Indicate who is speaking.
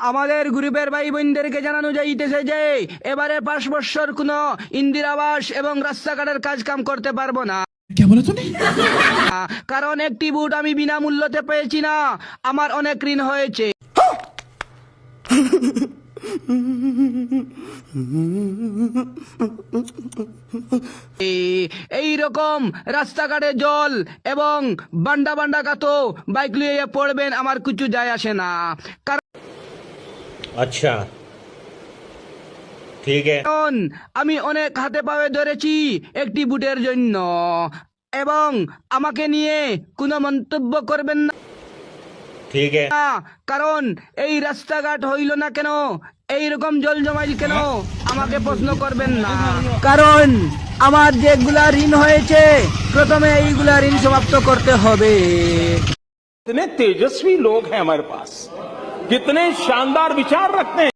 Speaker 1: আমাদের গ্রুপের ভাই বোনদেরকে জানানো যাইতেছে যে এবারে 5 বছর কোনো ইন্দিরা আবাস এবং রাস্তাঘাটের কাজ কাম করতে পারবো না।
Speaker 2: क्या बोला तूने?
Speaker 1: কারণ একটি বুট আমি বিনামূল্যতে পেয়েছি না, আমার অনেক ঋণ হয়েছে। এই রকম রাস্তাঘাটে জল এবং বান্ডা বান্ডা কাতো বাইক লিয়ে পড়বেন, আমার কিছু যায় আসে না।
Speaker 3: अच्छा ठीक है।
Speaker 1: কারণ আমি অনেক হাতে পায়ে ধরেছি একটি বুটের জন্য, এবং আমাকে নিয়ে কোনো মন্তব্য করবেন না,
Speaker 3: ठीक है।
Speaker 1: কারণ এই রাস্তাঘাট হইল না কেন, এইরকম জল জমাইল কেন, আমাকে প্রশ্ন করবেন না। কারণ আমার যেগুলা ঋণ হয়েছে প্রথমে এইগুলা ঋণ সমাপ্ত করতে হবে।
Speaker 4: कितने तेजस्वी लोग हैं हमारे पास, कितने शानदार विचार रखते हैं।